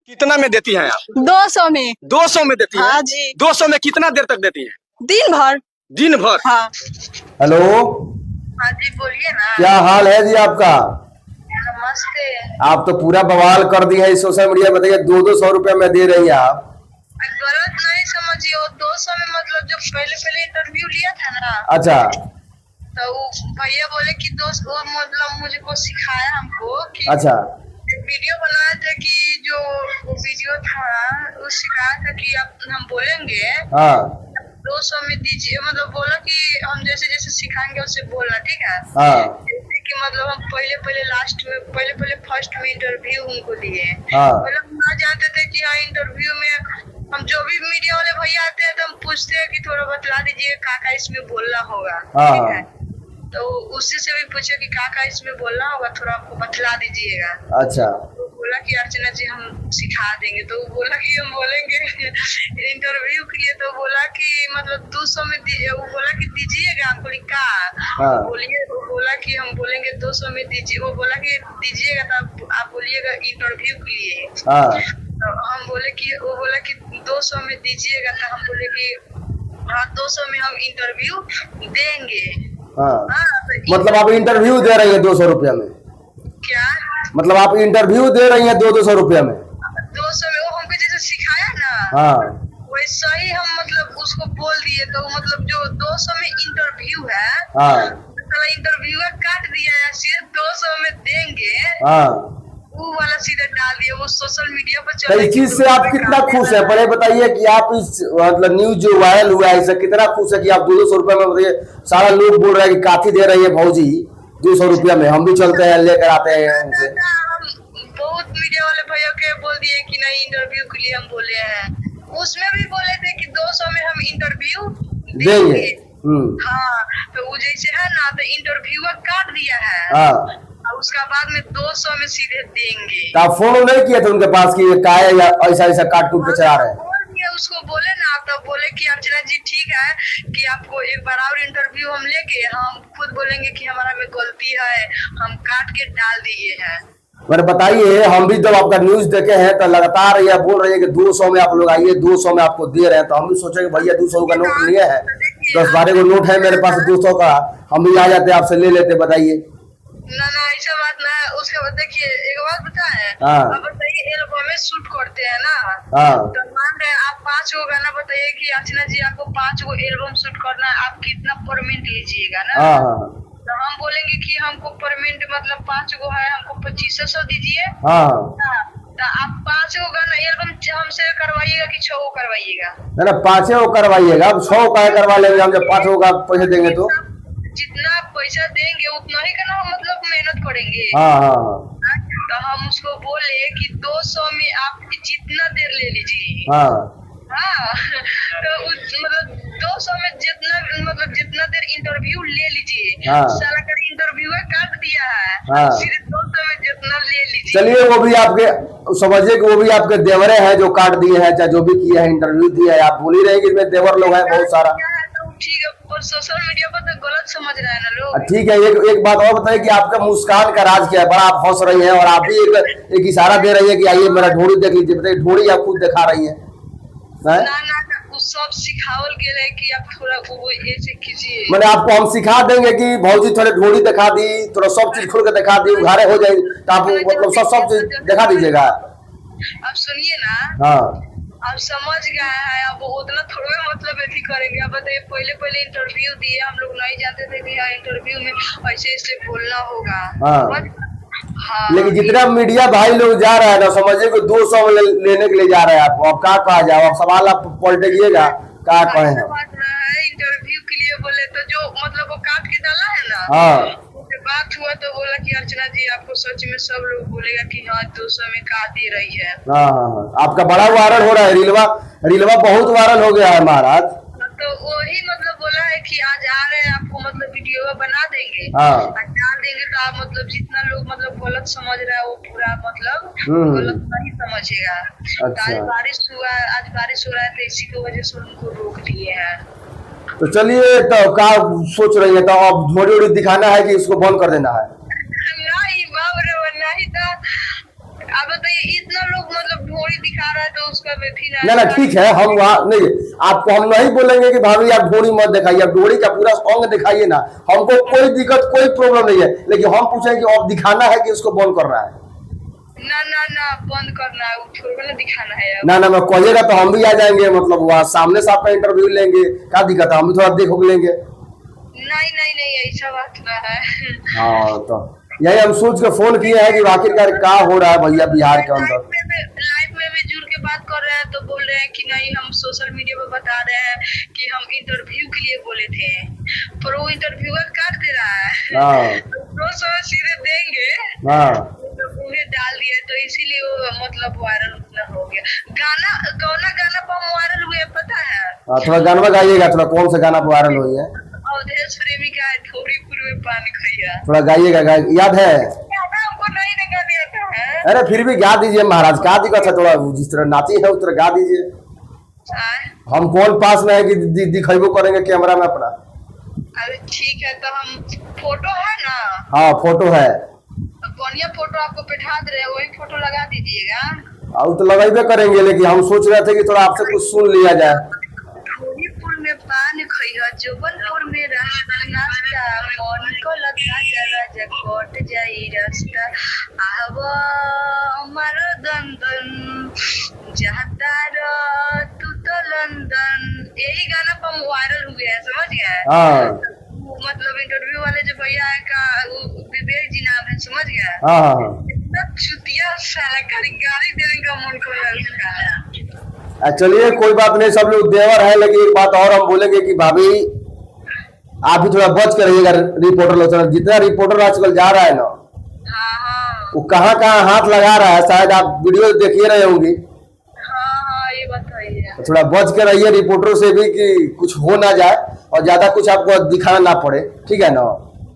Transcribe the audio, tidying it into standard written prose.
कितना में देती हैं आप? 200 में। 200 में देती हैं? हाँ जी। 200 में कितना देर तक देती हैं? दिन भर। दिन भर? हाँ। हेलो, हाँ जी बोलिए ना। क्या हाल है जी आपका? नमस्ते। आप तो पूरा बवाल कर दी है सोशल मीडिया। बताइए, 200 रुपया में दे रही है आप। गलत नहीं समझिए, 200 में मतलब जो पहले इंटरव्यू लिया था ना। अच्छा। तो वो भैया बोले कि दोस्त वो मतलब मुझको सिखाया हमको कि अच्छा। वीडियो बनाया था कि जो वो वीडियो था वो सिखाया था कि आप हम बोलेंगे हाँ 200 में दीजिए, मतलब बोला कि हम जैसे जैसे सिखाएंगे उससे बोलना, ठीक है। हाँ कि मतलब हम पहले लास्ट में पहले फर्स्ट में इंटरव्यू उनको दिए। हाँ। मतलब ना जानते थे कि हाँ इंटरव्यू में हम जो भी मीडिया वाले भैया आते हैं तो हम पूछते हैं कि थोड़ा बतला दीजिए काका इसमें बोलना होगा, ठीक है। तो उसी से भी पूछे कि काका इसमें बोलना होगा, थोड़ा हमको बतला दीजिएगा। अच्छा। तो बोला कि अर्चना जी हम सिखा देंगे। तो बोला कि हम बोलेंगे इंटरव्यू के लिए। तो बोला कि मतलब 200 में वो बोला कि दीजिएगा। हमको लिखा बोलिए, वो बोला कि हम बोलेंगे 200 में दीजिए। वो बोला कि दीजिएगा तो आप बोलिएगा इंटरव्यू के लिए। तो हम बोले कि वो बोला कि 200 में दीजिएगा। तो हम बोले कि हाँ 200 में हम इंटरव्यू देंगे। मतलब आप इंटरव्यू दे रही है 200 रुपया में? क्या मतलब आप इंटरव्यू दे रही है 200 रुपया में? 200 में वो हमको जैसे सिखाया ना, हाँ वैसा ही हम मतलब उसको बोल दिए। तो मतलब जो 200 में इंटरव्यू है, हाँ इंटरव्यू काट दिया है, सीधे 200 में देंगे। हाँ। वो वाला सीधे डाल दिया, वो सोशल मीडिया पर तो इस चीज से आप कितना खुश है? पहले बताइए कि आप इस मतलब न्यूज जो वायरल हुआ है इससे कितना खुश है कि आप 200 रुपया में? बताइए, सारा लोग बोल रहा है कि काफी दे रही है भौजी 200 रुपया में, हम भी चलते हैं लेकर आते हैं उनसे। बहुत मीडिया वाले भैया के बोल दिए कि नहीं इंटरव्यू के लिए हम बोले हैं। उसमें भी बोले थे कि 200 में हम इंटरव्यू देंगे। हाँ तो वो जैसे है ना, तो इंटरव्यू काट दिया है। उसका बाद में 200 में सीधे देंगे। तो आप फोन नहीं किए थे उनके पास कि क्या है या ऐसा काट कूट के चला रहे हैं? उसको बोले ना, तो बोले कि अर्चना जी ठीक है कि आपको एक बार और इंटरव्यू हम लेके हम खुद बोलेंगे कि हमारा में गलती है, हम काट के डाल दिए हैं। मैंने बताइए, हम भी जब आपका न्यूज देखे हैं तो लगातार ये बोल रहे हैं कि 200 में आप लोग आइए, 200 में आपको दे रहे हैं। तो हम भी सोचे कि भैया 200 का नोट लिए है, 10-12 को नोट है मेरे पास 200 का, हम भी आ जाते आपसे ले लेते। बताइए ना ऐसा बात ना है। उसके बाद देखिए एक बात बताए, अब बताइए एल्बम में शूट करते हैं ना, तो मान रहे आप 5 गो गाना, बताइए कि अर्चना जी आपको 5 गो एल्बम शूट करना है, आप कितना परमिट लीजिएगा ना। तो हम बोलेंगे कि हमको परमिट मतलब 5 गो है, हमको 2500 दीजिए। तो आप 5 गो गाना एल्बम हमसे करवाइएगा कि 6 गो करवाइएगा? ना 5 गो करवाइएगा। अब 6 का करवा लेंगे हम, जब 5 गो का पैसे देंगे तो। जितना पैसा देंगे उतना ही का ना हम मतलब मेहनत करेंगे। तो हम उसको बोले कि 200 में आप जितना देर ले लीजिए। तो मतलब 200 में जितना देर इंटरव्यू ले लीजिए। सारा का इंटरव्यू काट दिया है, सिर्फ 200 में जितना ले लीजिए। चलिए, वो भी आपके समझिए कि वो भी आपके देवरे हैं जो काट दिए हैं, चाहे जो भी किए हैं, इंटरव्यू दिया है। आप बोल ही रहे कि इसमें देवर लोग हैं बहुत सारा। ठीक है, पर सोशल मीडिया पर तो गलत समझ रहे हैं ना लोग। ठीक है, एक बात और बताइए कि आपका मुस्कान का राज क्या है? बड़ा आप हंस रही हैं और आप भी एक इशारा दे रही है कि आइए मेरा ढोड़ी देख लीजिए। बताइए, ढोड़ी आप खुद दिखा रही हैं। ना वो सब सिखावल गेल है कि आप थोड़ा वो ऐसे कीजिए। मैंने आपको हम सिखा देंगे कि भौजी थोड़े ढोड़ी दिखा दी, थोड़ा सब चीज खुल के दिखा दी, उघारे हो जाए तो आप मतलब सब चीज दिखा दीजिएगा। अब सुनिए ना, आप समझ गए हैं, अब उतना थोड़ा मतलब ऐसी करेंगे। अब बताइए पहले इंटरव्यू दिए, हम लोग नहीं जानते थे कि इंटरव्यू में ऐसे बोलना होगा। लेकिन जितना मीडिया भाई लोग जा रहा है ना, समझिए कि 200 में लेने के लिए जा रहे हैं आपको। अब क्या कहा जाए? आप सवाल आप पलटेगिएगा, क्या कहे हैं? इंटरव्यू के लिए बोले तो जो मतलब वो काट के डाला है ना, बात हुआ तो बोला कि अर्चना जी आपको सच में सब लोग बोलेगा कि हाँ 200 में का दे रही है। आपका बड़ा वायरल हो रहा है, रीलवा बहुत वायरल हो गया है महाराज। तो वही मतलब बोला है कि आज आ रहे हैं, आपको मतलब वीडियो बना देंगे, डाल देंगे। तो आप मतलब जितना लोग मतलब गलत समझ रहा है वो पूरा मतलब गलत नहीं समझेगा। अच्छा। आज बारिश हो रहा है तो इसी की वजह से उनको रोक दिए हैं। तो चलिए, तो क्या सोच रही है? तो अब ढोड़ी उड़ी दिखाना है कि इसको बंद कर देना है? नहीं बाप रे, नहीं था। अब बताइए इतना लोग मतलब ढोड़ी रहा है तो उसका भी फिर ना ना ठीक है, हम वहाँ नहीं, आपको हम नहीं बोलेंगे कि भाभी आप डोरी मत दिखाइए, आप डोरी का पूरा अंग दिखाइए ना, हमको कोई दिक्कत कोई प्रॉब्लम नहीं है, लेकिन हम पूछेंगे कि अब दिखाना है कि उसको बंद करना है। ना ना ना बंद करना है, थोड़ा ना दिखाना है अब। ना ना मैं कहिएगा तो हम भी आ जाएंगे, मतलब वहाँ सामने से आपका इंटरव्यू लेंगे, क्या दिक्कत है, हम भी थोड़ा देख लेंगे। नहीं नहीं नहीं ऐसा बात ना है। हाँ तो यही हम सोच के फोन किए हैं कि आखिरकार क्या हो रहा है भैया बिहार के अंदर। लाइव में भी जुड़ के बात कर रहे हैं तो बोल रहे हैं कि नहीं हम सोशल मीडिया पे बता रहे हैं कि हम इंटरव्यू के लिए बोले थे, पर वो इंटरव्यूअर काट दे रहा है। हाँ तो सीधे देंगे हाँ तो उन्हें डाल दिया, तो इसीलिए वो मतलब वायरल उतना हो गया। गाना कौन गाना पर वायरल हुए पता है? थोड़ा गाना गाइएगा, थोड़ा कौन सा गाना वायरल हुई है? अवधेश प्रेमी का है थोड़ीपुर में पानी खैया। थोड़ा गाइएगा, याद है? गाना हमको नहीं ना गाने आता है। अरे फिर भी गा दीजिए महाराज, क्या दिक्कत है, थोड़ा जिस तरह नाची है उस तरह गा दीजिए। हम कौन पास में है कि दिखेबो करेंगे कैमरा में अपना। अरे ठीक है, तो हम फोटो है ना? हाँ फोटो है, बढ़िया फोटो आपको बैठा दे रहे हैं, वही फोटो लगा दीजिएगा। और तो लगाइबे करेंगे, लेकिन हम सोच रहे थे कि थोड़ा आपसे कुछ सुन लिया जाए। थोड़ीपुर में पान खैया, जबलपुर में नाश्ता, मन को लगा जरा जकोट जाई रास्ता, आवा हमारा दंदन जाता रो तू तो लंदन। यही गाना पर वायरल हुआ है, समझ गए? हाँ मतलब इंटरव्यू वाले जो भैया का विवेक जी नाम है, समझ गया? हाँ हाँ चुतिया साला गाली देने का मन को लगता है। चलिए कोई बात नहीं, सब लोग देवर है, लेकिन एक बात और हम बोलेंगे कि भाभी आप भी थोड़ा बच के रहिएगा। रिपोर्टर लोग जितना रिपोर्टर आजकल जा रहा है ना, हाँ हाँ वो कहाँ कहाँ हाथ लगा रहा है, शायद आप वीडियो देखिए रहे होंगे। हाँ हाँ ये बताइए। तो थोड़ा बच के रहिए रिपोर्टरों से भी कि कुछ हो ना जाए और ज्यादा कुछ आपको दिखाना ना पड़े, ठीक है ना?